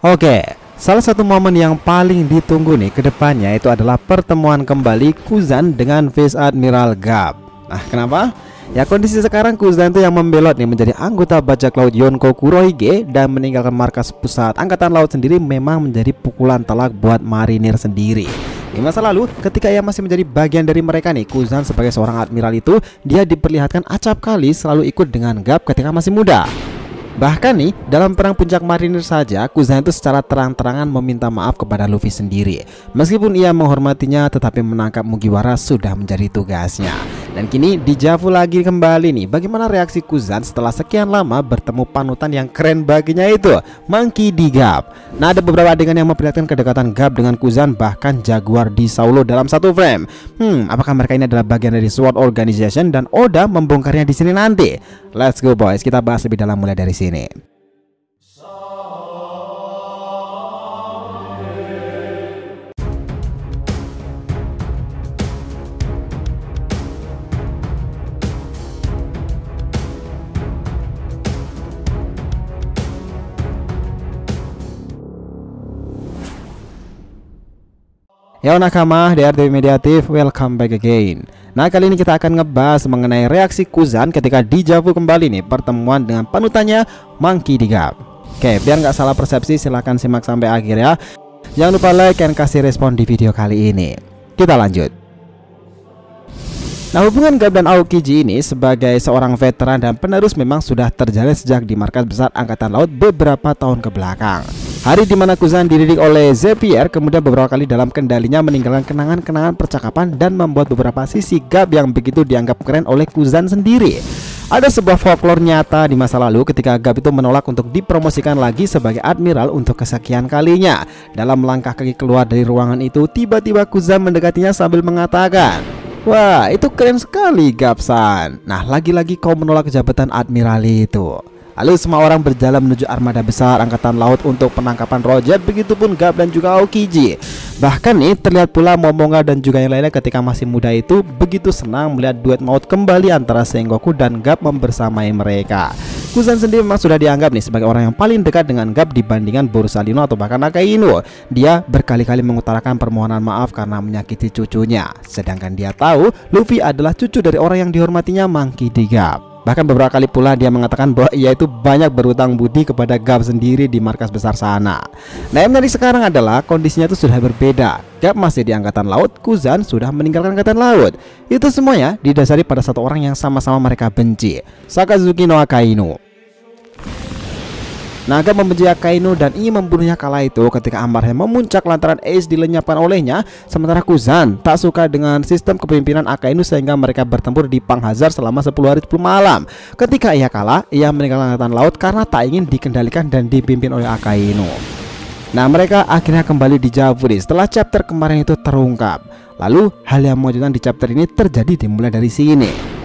Oke, salah satu momen yang paling ditunggu nih ke depannya itu adalah pertemuan kembali Kuzan dengan Vice Admiral Garp. Nah, kenapa? Ya, kondisi sekarang Kuzan itu yang membelot nih menjadi anggota bajak laut Yonko Kurohige dan meninggalkan markas pusat angkatan laut sendiri memang menjadi pukulan telak buat marinir sendiri. Di masa lalu, ketika ia masih menjadi bagian dari mereka nih, Kuzan sebagai seorang admiral itu dia diperlihatkan acap kali selalu ikut dengan Garp ketika masih muda. Bahkan nih, dalam perang puncak marinir saja, Kuzan itu secara terang-terangan meminta maaf kepada Luffy sendiri. Meskipun ia menghormatinya, tetapi menangkap Mugiwara sudah menjadi tugasnya. Dan kini dijawab lagi kembali nih, bagaimana reaksi Kuzan setelah sekian lama bertemu panutan yang keren baginya itu, Monkey D. Garp. Nah, ada beberapa adegan yang memperlihatkan kedekatan Garp dengan Kuzan, bahkan Jaguar di Saulo dalam satu frame. Apakah mereka ini adalah bagian dari SWORD Organization dan Oda membongkarnya di sini nanti? Let's go boys, kita bahas lebih dalam mulai dari sini. Yo nakama, DRTV Mediatif, welcome back again. Nah, kali ini kita akan ngebahas mengenai reaksi Kuzan ketika dijawab kembali nih pertemuan dengan panutannya Monkey D. Garp. Oke, biar nggak salah persepsi silahkan simak sampai akhir ya. Jangan lupa like dan kasih respon di video kali ini. Kita lanjut. Nah, hubungan Garp dan Aokiji ini sebagai seorang veteran dan penerus memang sudah terjalin sejak di markas besar angkatan laut beberapa tahun ke belakang. Hari dimana Kuzan dididik oleh Zephyr, kemudian beberapa kali dalam kendalinya meninggalkan kenangan-kenangan percakapan dan membuat beberapa sisi Garp yang begitu dianggap keren oleh Kuzan sendiri. Ada sebuah folklore nyata di masa lalu ketika Garp itu menolak untuk dipromosikan lagi sebagai admiral untuk kesekian kalinya. Dalam melangkah kaki keluar dari ruangan itu, tiba-tiba Kuzan mendekatinya sambil mengatakan, "Wah, itu keren sekali Garp-san. Nah, lagi-lagi kau menolak jabatan admiral itu." Lalu semua orang berjalan menuju armada besar angkatan laut untuk penangkapan Roger, begitupun Garp dan juga Aokiji. Bahkan nih terlihat pula Momonga dan juga yang lainnya ketika masih muda itu begitu senang melihat duet maut kembali antara Sengoku dan Garp membersamai mereka. Kuzan sendiri memang sudah dianggap nih sebagai orang yang paling dekat dengan Garp dibandingkan Borsalino atau bahkan Akainu. Dia berkali-kali mengutarakan permohonan maaf karena menyakiti cucunya, sedangkan dia tahu Luffy adalah cucu dari orang yang dihormatinya Monkey D. Garp. Bahkan beberapa kali pula dia mengatakan bahwa ia itu banyak berutang budi kepada Garp sendiri di markas besar sana. Nah, yang menarik sekarang adalah kondisinya itu sudah berbeda. Garp masih di angkatan laut, Kuzan sudah meninggalkan angkatan laut. Itu semuanya didasari pada satu orang yang sama-sama mereka benci, Sakazuki no Akainu. Nah, Garp membenci Akainu dan ingin membunuhnya kala itu ketika amarnya memuncak lantaran Ace dilenyapkan olehnya. Sementara Kuzan tak suka dengan sistem kepemimpinan Akainu sehingga mereka bertempur di Panghazar selama 10 hari 10 malam. Ketika ia kalah, ia meninggalkan angkatan laut karena tak ingin dikendalikan dan dipimpin oleh Akainu. Nah, mereka akhirnya kembali di Javuri setelah chapter kemarin itu terungkap. Lalu hal yang mengejutkan di chapter ini terjadi dimulai dari sini.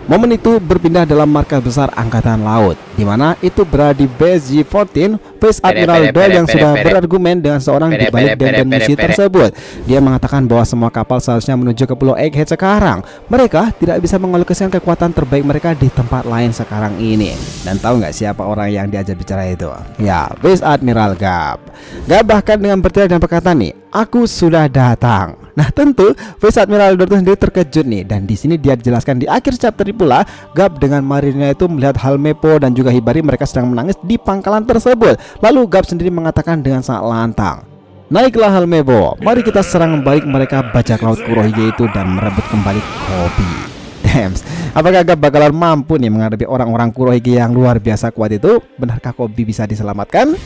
Momen itu berpindah dalam markas besar angkatan laut, di mana itu berada di base G14. Vice Admiral Doyle yang sudah berargumen dengan seorang di balik dan misi tersebut. Dia mengatakan bahwa semua kapal seharusnya menuju ke Pulau Egghead sekarang. Mereka tidak bisa mengalokasikan kekuatan terbaik mereka di tempat lain sekarang ini. Dan tahu nggak siapa orang yang diajak bicara itu? Ya, Vice Admiral Garp. Garp bahkan dengan berteriak dan berkata nih, "Aku sudah datang." Nah, tentu Vice Admiral Doyle sendiri terkejut nih, dan di sini dia dijelaskan di akhir chapter pula Garp dengan marinirnya itu melihat Halmepo dan juga Hibari mereka sedang menangis di pangkalan tersebut. Lalu Garp sendiri mengatakan dengan sangat lantang, "Naiklah Halmepo, mari kita serang balik mereka bajak laut Kurohige itu dan merebut kembali Koby." Dams, apakah Garp bakalan mampu nih menghadapi orang-orang Kurohige yang luar biasa kuat itu? Benarkah Koby bisa diselamatkan?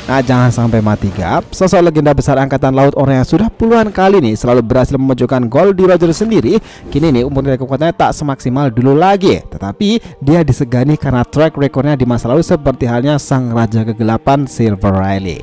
Nah, jangan sampai mati Garp, sosok legenda besar angkatan laut, orang yang sudah puluhan kali nih selalu berhasil memojokkan Goldie Roger sendiri. Kini nih umur dan kekuatannya tak semaksimal dulu lagi, tetapi dia disegani karena track recordnya di masa lalu seperti halnya sang raja kegelapan Silver Riley.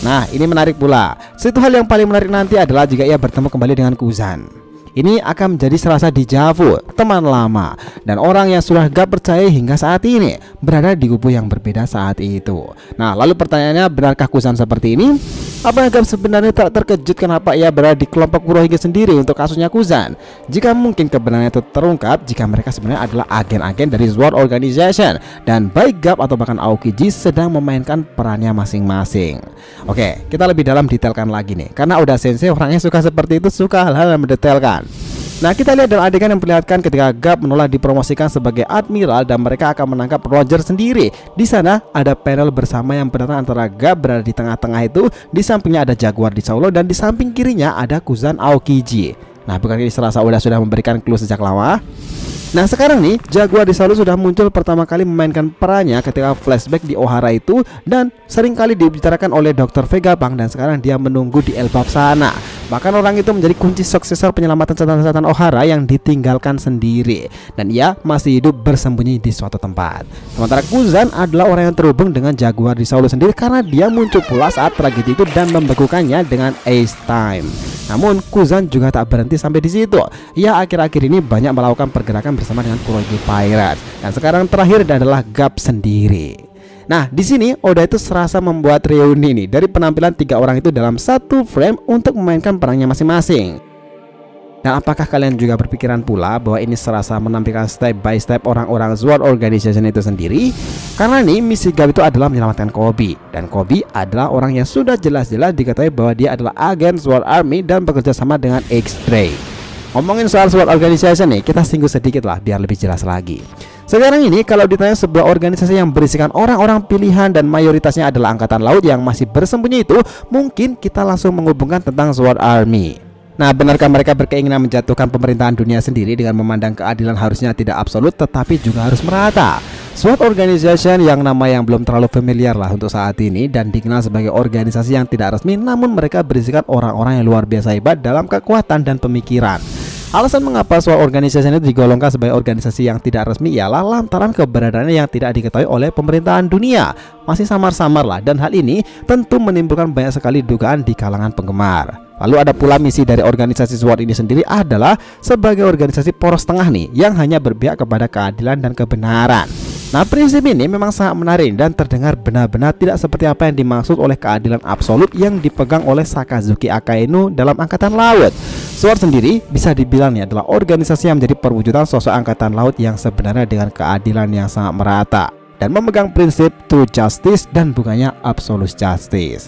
Nah, ini menarik pula. Satu hal yang paling menarik nanti adalah jika ia bertemu kembali dengan Kuzan. Ini akan menjadi serasa dejavu, teman lama, dan orang yang sudah Garp percaya hingga saat ini berada di kubu yang berbeda saat itu. Nah, lalu pertanyaannya, benarkah Kuzan seperti ini? Apa Gap sebenarnya tak terkejut kenapa ia berada di kelompok Kurohige sendiri untuk kasusnya Kuzan? Jika mungkin kebenarannya itu terungkap jika mereka sebenarnya adalah agen-agen dari Sword Organization dan baik Gap atau bahkan Aokiji sedang memainkan perannya masing-masing. Oke, kita lebih dalam detailkan lagi nih, karena Oda Sensei orangnya suka seperti itu, suka hal-hal yang mendetailkan. Nah, kita lihat dalam adegan yang memperlihatkan ketika Gap menolak dipromosikan sebagai admiral dan mereka akan menangkap Roger sendiri. Di sana ada panel bersama yang berdasarkan antara Gap berada di tengah-tengah itu, di sampingnya ada Jaguar di Saulo dan di samping kirinya ada Kuzan Aokiji. Nah, bukan ini serasa Oda sudah memberikan clue sejak lama? Nah, sekarang nih Jaguar di Saulo sudah muncul pertama kali memainkan perannya ketika flashback di Ohara itu dan sering kali dibicarakan oleh Dr. Vegapunk dan sekarang dia menunggu di Elbap sana. Bahkan orang itu menjadi kunci suksesor penyelamatan setan-setan Ohara yang ditinggalkan sendiri dan ia masih hidup bersembunyi di suatu tempat. Sementara Kuzan adalah orang yang terhubung dengan Jaguar di Saulo sendiri karena dia muncul pula saat tragedi itu dan membekukannya dengan Ace Time. Namun Kuzan juga tak berhenti sampai di situ. Ia akhir-akhir ini banyak melakukan pergerakan bersama dengan Kurohige Pirates dan sekarang terakhir adalah Gap sendiri. Nah, di sini Oda itu serasa membuat reuni nih dari penampilan tiga orang itu dalam satu frame untuk memainkan perannya masing-masing. Dan apakah kalian juga berpikiran pula bahwa ini serasa menampilkan step by step orang-orang Sword Organization itu sendiri? Karena nih misi Gap itu adalah menyelamatkan Koby, dan Koby adalah orang yang sudah jelas-jelas diketahui bahwa dia adalah agen Sword Army dan bekerja sama dengan X-Ray. Ngomongin soal Sword Organization nih, kita singgung sedikit lah biar lebih jelas lagi. Sekarang ini kalau ditanya sebuah organisasi yang berisikan orang-orang pilihan dan mayoritasnya adalah angkatan laut yang masih bersembunyi itu, mungkin kita langsung menghubungkan tentang Sword Army. Nah, benarkah mereka berkeinginan menjatuhkan pemerintahan dunia sendiri dengan memandang keadilan harusnya tidak absolut tetapi juga harus merata? Sword Organization yang nama yang belum terlalu familiar lah untuk saat ini dan dikenal sebagai organisasi yang tidak resmi, namun mereka berisikan orang-orang yang luar biasa hebat dalam kekuatan dan pemikiran. Alasan mengapa Sword Organization itu digolongkan sebagai organisasi yang tidak resmi ialah lantaran keberadaannya yang tidak diketahui oleh pemerintahan dunia. Masih samar-samar lah, dan hal ini tentu menimbulkan banyak sekali dugaan di kalangan penggemar. Lalu ada pula misi dari organisasi Sword ini sendiri adalah sebagai organisasi poros tengah nih yang hanya berpihak kepada keadilan dan kebenaran. Nah, prinsip ini memang sangat menarik dan terdengar benar-benar tidak seperti apa yang dimaksud oleh keadilan absolut yang dipegang oleh Sakazuki Akainu dalam Angkatan Laut. Sword sendiri bisa dibilang nih adalah organisasi yang menjadi perwujudan sosok Angkatan Laut yang sebenarnya dengan keadilan yang sangat merata dan memegang prinsip true justice dan bukannya absolute justice.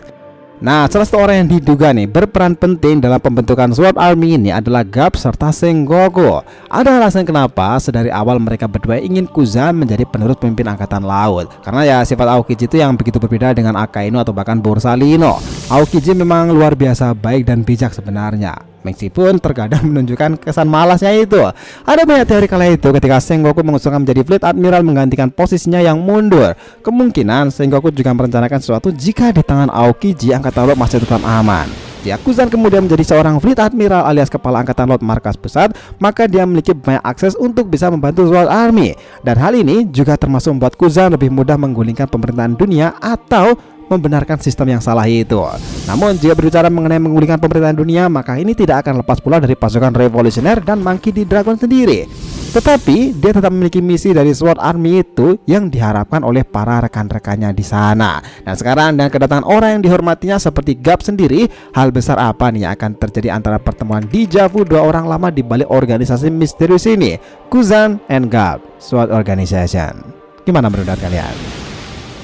Nah, salah satu orang yang diduga nih berperan penting dalam pembentukan Sword Army ini adalah Gap serta Sengoku. Ada alasan kenapa sedari awal mereka berdua ingin Kuzan menjadi penerus pemimpin Angkatan Laut. Karena ya sifat Aokiji itu yang begitu berbeda dengan Akainu atau bahkan Borsalino. Aokiji memang luar biasa baik dan bijak sebenarnya, meskipun terkadang menunjukkan kesan malasnya itu. Ada banyak teori kala itu ketika Sengoku mengusulkan menjadi Fleet Admiral menggantikan posisinya yang mundur. Kemungkinan Sengoku juga merencanakan sesuatu jika di tangan Aokiji Angkatan Laut masih tetap aman. Jika Kuzan kemudian menjadi seorang Fleet Admiral alias kepala Angkatan Laut markas pusat, maka dia memiliki banyak akses untuk bisa membantu Sword Army. Dan hal ini juga termasuk membuat Kuzan lebih mudah menggulingkan pemerintahan dunia atau membenarkan sistem yang salah itu. Namun jika berbicara mengenai menggulingkan pemerintahan dunia, maka ini tidak akan lepas pula dari pasukan revolusioner dan Monkey D. Dragon sendiri. Tetapi dia tetap memiliki misi dari Sword Army itu yang diharapkan oleh para rekan-rekannya di sana. Dan sekarang dengan kedatangan orang yang dihormatinya seperti Gap sendiri, hal besar apa nih yang akan terjadi antara pertemuan deja vu dua orang lama di balik organisasi misterius ini, Kuzan and Gap Sword Organization? Gimana menurut kalian?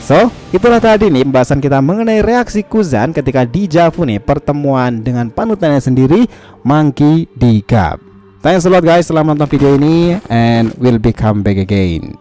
So, itulah tadi nih pembahasan kita mengenai reaksi Kuzan ketika deja vu nih pertemuan dengan panutannya sendiri, Monkey D. Gap. Thanks a lot guys telah menonton video ini, and we'll be come back again.